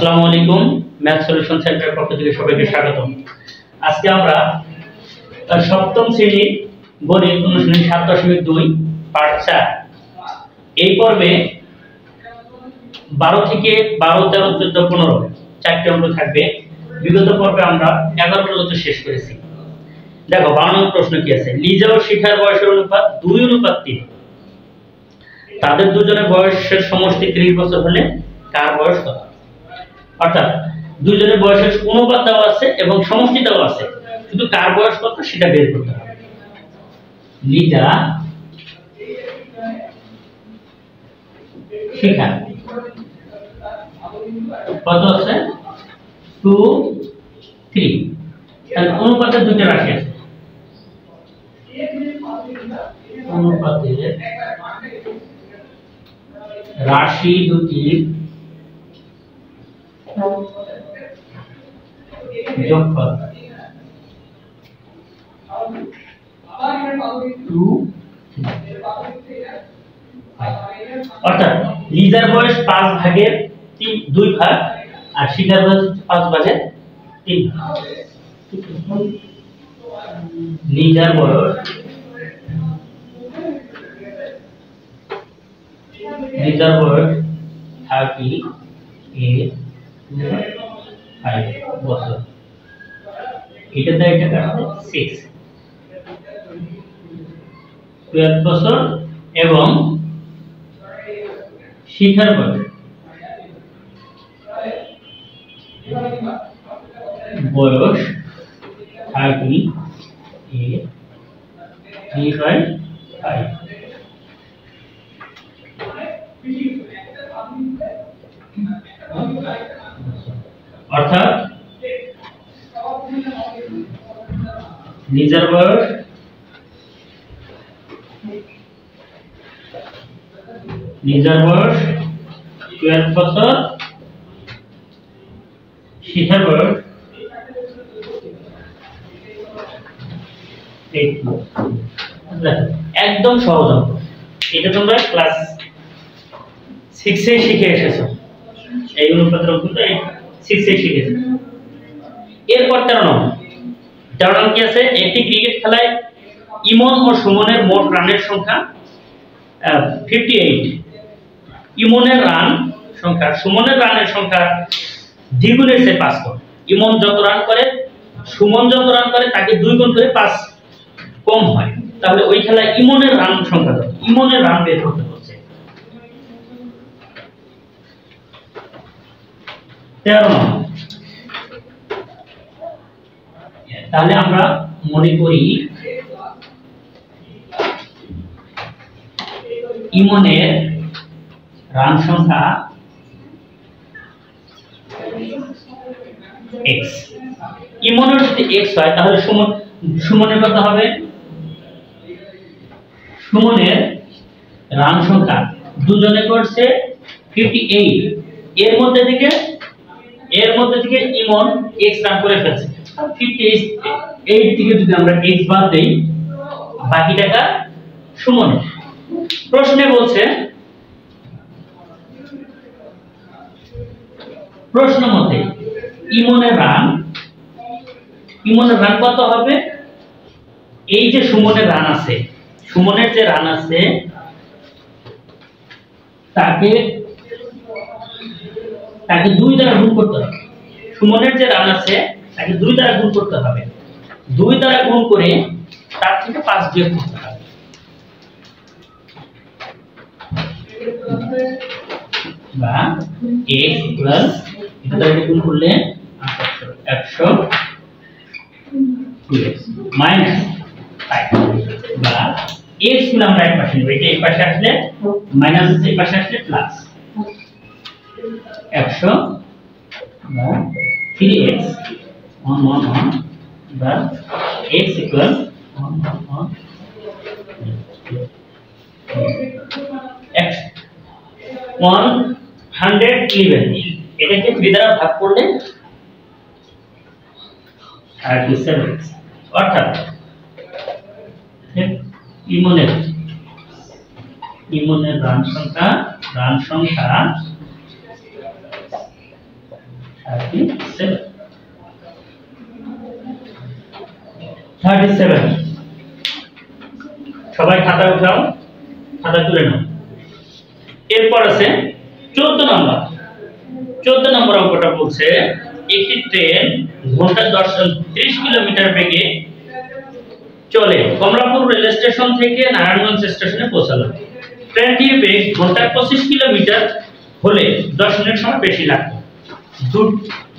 আসসালামু আলাইকুম। Math solution সেন্টারের পক্ষ থেকে সবাইকে স্বাগতম। আজকে আমরা সপ্তম শ্রেণীর গণিত অনুশীলনী 7.2 পার্ট 4 এই পর্বে 12 থেকে 12, 13, 14, 15 চারটি অঙ্ক থাকবে। বিগত পর্বে আমরা 11 পর্যন্ত শেষ করেছি। দেখো 12 নম্বর প্রশ্ন কি আছে? লিজা ও শিখার বয়সের অনুপাত 2:3। তাদের দুজনের বয়সের সমষ্টি 30 বছর হলে কার বয়স কত? অর্থাৎ দুজনের বয়সের অনুপাত দেওয়া আছে এবং সমষ্টি দেওয়া আছে, শুধু কার বয়স কত সেটা বের করতে হবে। লিজা শিখা কত আছে? 2, 3। তাহলে অনুপাতের দুটো রাশি আছে, অনুপাতের রাশি দুটির যোগফল 2, 3। অর্থাৎ লিজার বয়স 5 ভাগের 2 ভাগ আর শিখার বয়স 5 ভাগের 3 ভাগ। লিজার বয়স 38 বছর, এটা দেয় এটা কাটবে 6 12 বছর এবং শিখার বয়স 38/3/5। অর্থাৎ লিজার বয়স 12 বছর, শিখার বয়স 8 বছর। একদম সহজ অঙ্ক, এটা তোমরা ক্লাস 6 এ শিখে এসেছো। এই অনুপাতের অঙ্কটা 6 এ শিখেছো। এরপর 13 নম্বর কি আছে? একটি ক্রিকেট খেলায় ইমন ও সুমনের মোট রানের সংখ্যা 58। ইমনের রান সংখ্যা সুমনের রানের সংখ্যা দ্বিগুণের চেয়ে 5 কম। ইমন যত রান করে সুমন যত রান করে তাকে 2 গুণ করে 5 কম হয়। তাহলে ওই খেলায় ইমনের রান সংখ্যা কত? ইমনের রান বের করতে হচ্ছে। 13 নম্বর। তাহলে আমরা মনে করি ইমনের রান সংখ্যা x। ইমনের যদি x হয় তাহলে সুমনের কত হবে? সুমনের রান সংখ্যা দুজনে করছে 58, এর মধ্যে থেকে ইমন x রান করে ফেলছে। 58 থেকে যদি আমরা x বাদ দেই বাকি টাকা সুমনের। প্রশ্নে বলছে, প্রশ্ন মতে ইমনের রান কত হবে? এই যে সুমনের রান আছে, সুমনের যে রান আছে তাকে 2 দ্বারা গুণ করতে হবে। সুমনের যে রান আছে তাকে 2 দ্বারা গুণ করতে হবে। 2 দ্বারা গুণ করে তার থেকে 5 বিয়োগ করতে হবে। বা x প্লাস এটা দ্বারা গুণ করলে 100 মাইনাস 5 বা x গুলো আমরা এক পাশে নেব। এটা এই পাশে আসলে মাইনাস, এই পাশে আসলে প্লাস 100 বা 3x 111 বা x ইকুয়াল 111 x 111। এটাকে 3 দ্বারা ভাগ করলে 37x। অর্থাৎ ইমনের রান সংখ্যা 37 সবাই খাতা উঠাও, খাতা তুলে নাও। এরপর আছে 14 নম্বর। 14 নম্বর অঙ্কটা বলছে একটি ট্রেন ঘন্টায় 30 কিলোমিটার বেগে চলে কমলাপুর রেল স্টেশন থেকে নারায়ণগঞ্জ স্টেশনে পৌঁছালো। ট্রেনটির বেগ ঘন্টায় 25 কিলোমিটার হলে 10 মিনিট সময় বেশি লাগবে।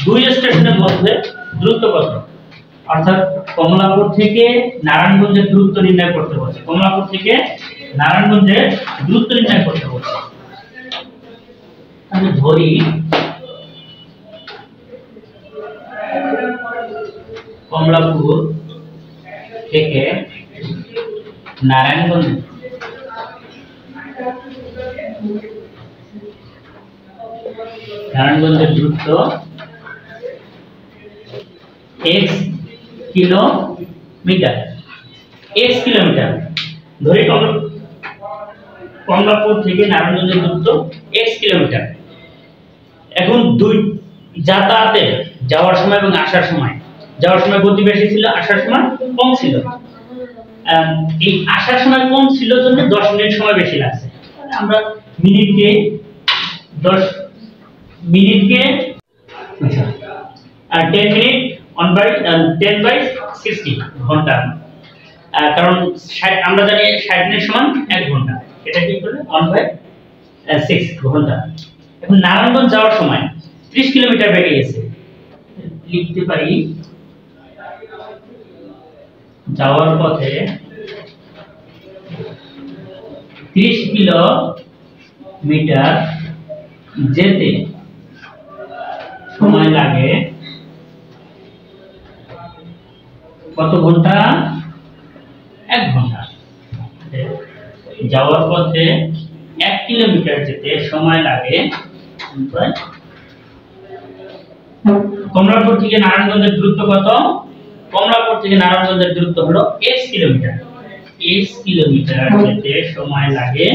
দুই স্টেশনের মধ্যে দূরত্ব কত? অর্থাৎ কমলাপুর থেকে নারায়ণগঞ্জের দূরত্ব নির্ণয় করতে বলছে। কমলাপুর থেকে নারায়ণগঞ্জের দূরত্ব নির্ণয় করতে বলছে। আমি ধরি কমলাপুর থেকে নারায়ণগঞ্জের দূরত্ব x কিলোমিটার। x কিলোমিটার ধরি কমলাপুর থেকে নারায়ণগঞ্জের দূরত্ব x কিলোমিটার। এখন দুই যাতায়াতে যাওয়ার সময় এবং আসার সময়, যাওয়ার সময় গতি বেশি ছিল, আসার সময় কম ছিল। এই আসার সময় কম ছিল জন্য 10 মিনিট সময় বেশি লাগছে। আমরা মিনিটকে 10 মিনিটকে আচ্ছা আর 10 মিনিট 10/60 ঘন্টা। কারণ আমরা জানি 60 মিনিট সমান 1 ঘন্টা। এটা কি করলে 1/6 ঘন্টা। এখন নারায়ণগঞ্জ যাওয়ার সময় 30 কিলোমিটার বেগে গেছে। লিখতে পারি যাওয়ার পথে 30 কিলোমিটার যেতে সময় লাগে কত ঘন্টা? 1 ঘন্টা। যাওয়ার পথে 1 কিলোমিটার যেতে সময় লাগে কমলাপুর থেকে নারায়ণগঞ্জের দূরত্ব কত? কমলাপুর থেকে নারায়ণগঞ্জের দূরত্ব হলো x কিলোমিটার। x কিলোমিটার যেতে সময় লাগে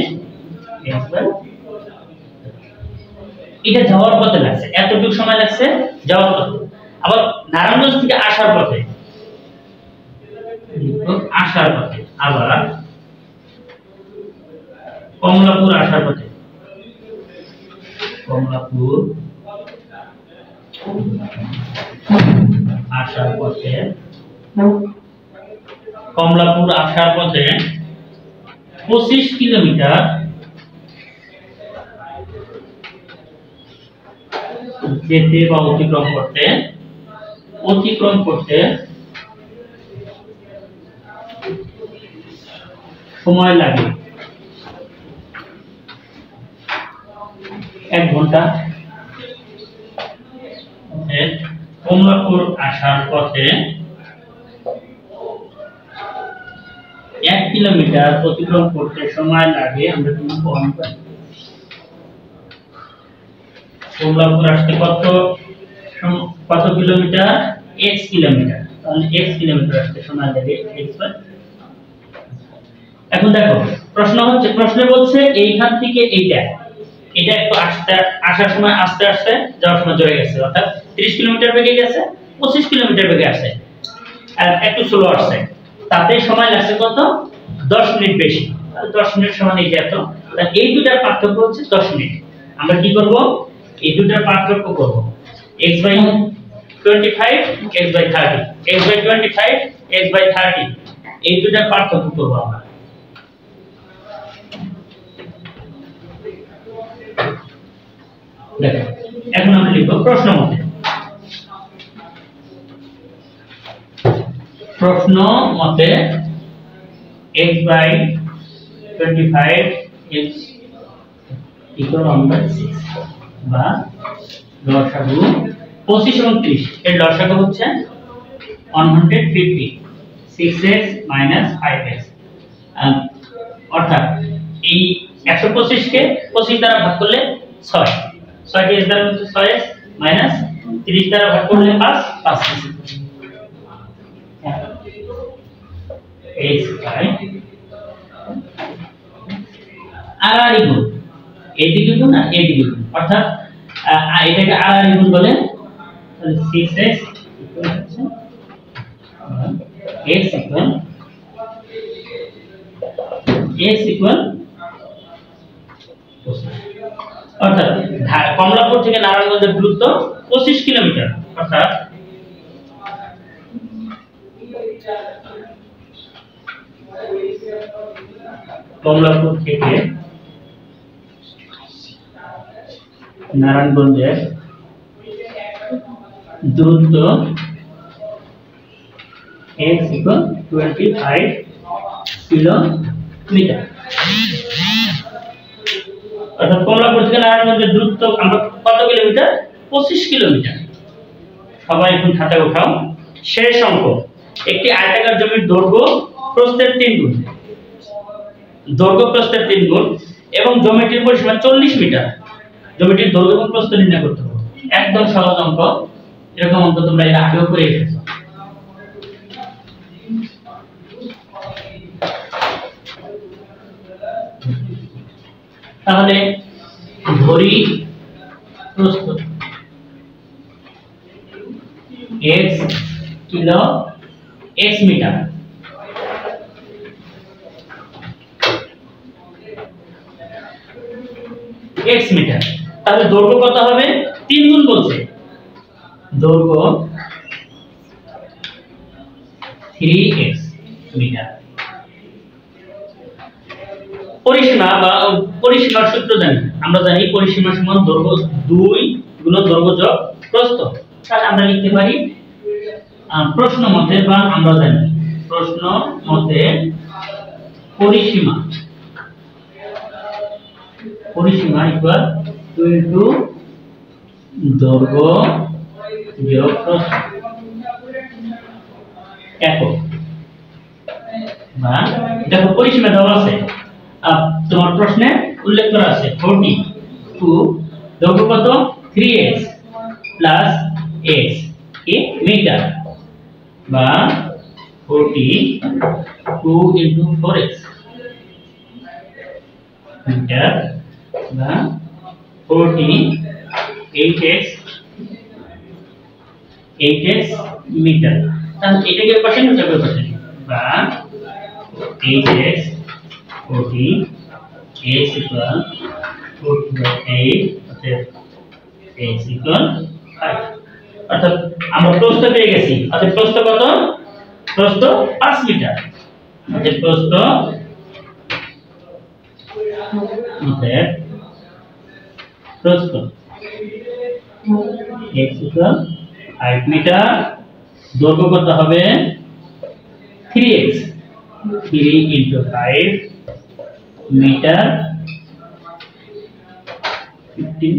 এটা যাওয়ার পথে লাগছে, এতটুকু সময় লাগছে যাওয়ার পথে। আবার নারায়ণগঞ্জ থেকে আসার পথে আবার কমলাপুর আসার পথে কমলাপুর আসার পথে 25 কিলোমিটার যেতে বা অতিক্রম করতে সময় লাগে 1 ঘন্টা। কমলাপুর আসার পথে 1 কিলোমিটার অতিক্রম করতে সময় লাগে আমরা কমলাপুর আসতে কত কিলোমিটার? x kilometre. তাহলে x কিলোমিটার আসতে সময় লাগে x। এখন দেখো প্রশ্নে বলছে এইখান থেকে এটা একটু আসার সময় আস্তে আস্তে যাওয়ার সময় জড়ে গেছে, অর্থাৎ 30 কিলোমিটার বেগে গেছে, 25 কিলোমিটার বেগে আসে আর একটু স্লো আসছে, তাতে সময় লাগছে কত? 10 মিনিট বেশি। 10 মিনিট সমান এই এত। এই দুটার পার্থক্য হচ্ছে 10 মিনিট। আমরা কি করব? এই দুটার পার্থক্য করব x/25 x/30 x/25 x/30 এই দুটার পার্থক্য করব আমরা। দেখো এখন আমরা লিখব প্রশ্ন মতে x/25 x = 1/6 বা লসাগু 25 এবং 30 এর লসাগু হচ্ছে 150 6x - 5x। অর্থাৎ এই 125 কে 25 দ্বারা ভাগ করলে 6, 6 কে দ্বারা হচ্ছে 6x মাইনাস 30 দ্বারা ভাগ করলে 5 x বাই আর গুণ এইদিকে গুণ না এইদিকে গুণ, অর্থাৎ এটাকে আর গুণ বলে 6x x ইকুয়াল অর্থাৎ কমলাপুর থেকে নারায়ণগঞ্জের দূরত্ব 25 কিলোমিটার। অর্থাৎ কমলাপুর থেকে নারায়ণগঞ্জের দূরত্ব x equal 25 কিলোমিটার। অর্থাৎ কমলাপুর থেকে নারায়ণগঞ্জের দূরত্ব আমরা কত কিলোমিটার? 25 কিলোমিটার। সবাই এখন খাতা উঠাও। শেষ অঙ্ক, একটি আয়তাকার জমির দৈর্ঘ্য প্রস্থের 3 গুণ, দৈর্ঘ্য প্রস্থের 3 গুণ এবং জমিটির পরিসীমা 40 মিটার। জমিটির দৈর্ঘ্য এবং প্রস্থ নির্ণয় করতে হবে। একদম সহজ অঙ্ক, এরকম অঙ্ক তোমরা এর আগেও করে এসেছো। তাহলে ধরি প্রস্থ x কিলো x মিটার, x মিটার। তাহলে দৈর্ঘ্য কত হবে? 3 গুণ বলছে। দৈর্ঘ্য 3x মিটার। পরিসীমা বা পরিসীমার সূত্র জানি, আমরা জানি পরিসীমা সমান দৈর্ঘ্য 2 গুণ দৈর্ঘ্য যোগ প্রস্থ। তাহলে আমরা লিখতে পারি প্রশ্ন মতে, বা আমরা জানি প্রশ্ন মতে পরিসীমা ইকুয়াল 2 ইনটু দৈর্ঘ্য যোগ প্রস্থ একক। বা দেখো পরিসীমা দেওয়া আছে, তোমার প্রশ্নে উল্লেখ করা আছে 42, দৈর্ঘ্য কত? 3x প্লাস x মিটার, বা 42 ইনটু 4x মিটার, বা 48x মিটার। তাহলে এটাকে পাশে নিতে হবে পাশে, বা 8x 40x equal 48 অর্থাৎ x equal 5। অর্থাৎ আমরা প্রস্থ পেয়ে গেছি। অর্থাৎ প্রস্থ কত? প্রস্থ 5 মিটার। অর্থাৎ প্রস্থ x equal 5 মিটার। দৈর্ঘ্য কত হবে? 3x, 3 into 5 metre, 15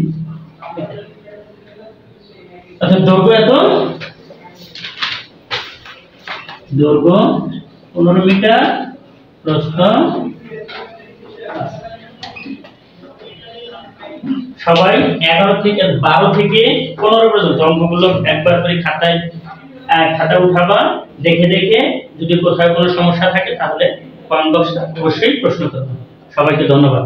metre. অর্থাৎ দৈর্ঘ্য এত, দৈর্ঘ্য 15 মিটার, প্রস্থ। সবাই 11 থেকে 12 থেকে 15 পর্যন্ত অঙ্কগুলো একবার করে খাতা উঠাবা, দেখে দেখে যদি কোথাও কোনো সমস্যা থাকে তাহলে কমেন্ট বক্সে অবশ্যই প্রশ্ন করবে। সবাইকে ধন্যবাদ।